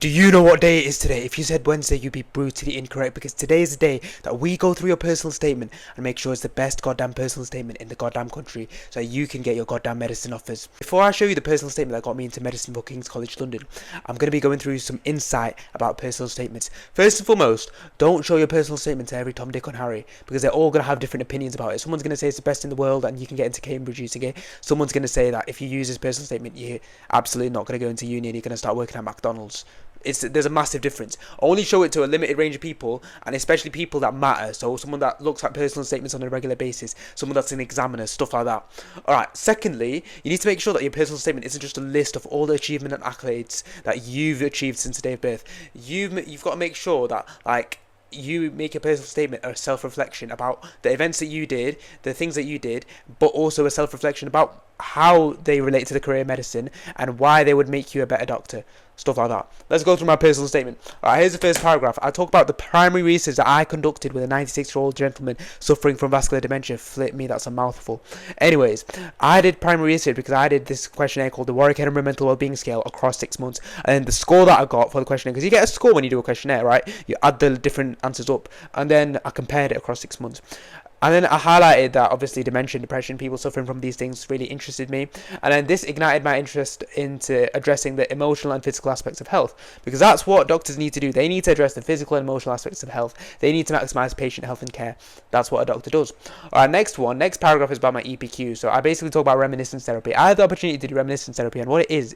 Do you know what day it is today? If you said Wednesday, you'd be brutally incorrect, because today is the day that we go through your personal statement and make sure it's the best goddamn personal statement in the goddamn country so you can get your goddamn medicine offers. Before I show you the personal statement that got me into medicine for King's College London, I'm going to be going through some insight about personal statements. First and foremost, don't show your personal statement to every Tom, Dick and Harry, because they're all going to have different opinions about it. Someone's going to say it's the best in the world and you can get into Cambridge using it. Someone's going to say that if you use this personal statement, you're absolutely not going to go into uni and you're going to start working at McDonald's. There's a massive difference. Only show it to a limited range of people, and especially people that matter. So someone that looks at personal statements on a regular basis, someone that's an examiner, stuff like that. Alright, secondly, you need to make sure that your personal statement isn't just a list of all the achievement and accolades that you've achieved since the day of birth. You've got to make sure that, like, you make a personal statement or a self-reflection about the events that you did, the things that you did, but also a self-reflection about how they relate to the career of medicine and why they would make you a better doctor. Stuff like that. Let's go through my personal statement. Alright, here's the first paragraph. I talk about the primary research that I conducted with a 96-year-old gentleman suffering from vascular dementia. Flip me, that's a mouthful. Anyways, I did primary research because I did this questionnaire called the Warwick Edinburgh Mental Wellbeing Scale across 6 months. And the score that I got for the questionnaire, because you get a score when you do a questionnaire, right? You add the different answers up. And then I compared it across 6 months. And then I highlighted that obviously dementia and depression, people suffering from these things, really interested me. And then this ignited my interest into addressing the emotional and physical aspects of health. Because that's what doctors need to do. They need to address the physical and emotional aspects of health. They need to maximise patient health and care. That's what a doctor does. Alright, next paragraph is about my EPQ. So I basically talk about reminiscence therapy. I had the opportunity to do reminiscence therapy, and what it is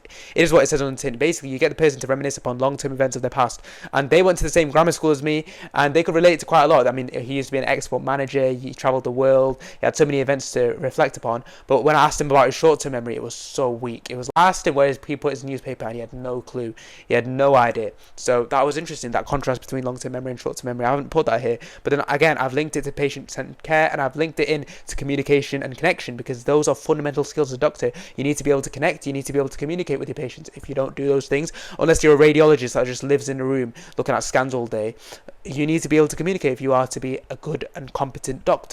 what it says on the tin. Basically, you get the person to reminisce upon long-term events of their past. And they went to the same grammar school as me, and they could relate to quite a lot. I mean, he used to be an export manager, he travelled the world, he had so many events to reflect upon. But when I asked him about his short-term memory, it was so weak. I asked him where he put his newspaper, and he had no clue. He had no idea. So that was interesting, that contrast between long-term memory and short-term memory. I haven't put that here, but then again, I've linked it to patient-centered care, and I've linked it in to communication and connection, because those are fundamental skills as a doctor. You need to be able to connect, you need to be able to communicate with your patients. If you don't do those things, unless you're a radiologist that just lives in a room looking at scans all day, you need to be able to communicate if you are to be a good and competent doctor.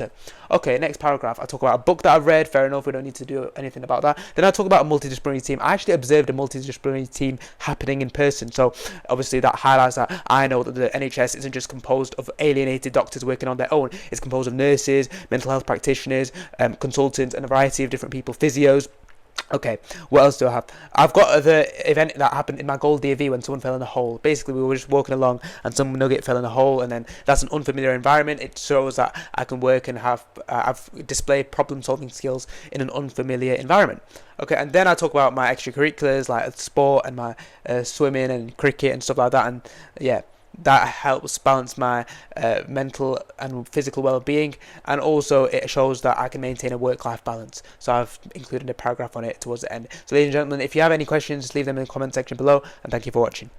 Okay, next paragraph, I talk about a book that I've read. Fair enough, we don't need to do anything about that. Then I talk about a multidisciplinary team. I actually observed a multidisciplinary team happening in person. So obviously that highlights that I know that the NHS isn't just composed of alienated doctors working on their own. It's composed of nurses, mental health practitioners, consultants, and a variety of different people, physios. Okay, what else do I have? I've got the event that happened in my gold DV when someone fell in a hole. Basically, we were just walking along and some nugget fell in a hole, and then that's an unfamiliar environment. It shows that I can work and I've displayed problem-solving skills in an unfamiliar environment. Okay, and then I talk about my extracurriculars like sport and my swimming and cricket and stuff like that, and yeah, that helps balance my mental and physical well-being, and also it shows that I can maintain a work-life balance. So I've included a paragraph on it towards the end. So ladies and gentlemen, if you have any questions, leave them in the comment section below, and thank you for watching.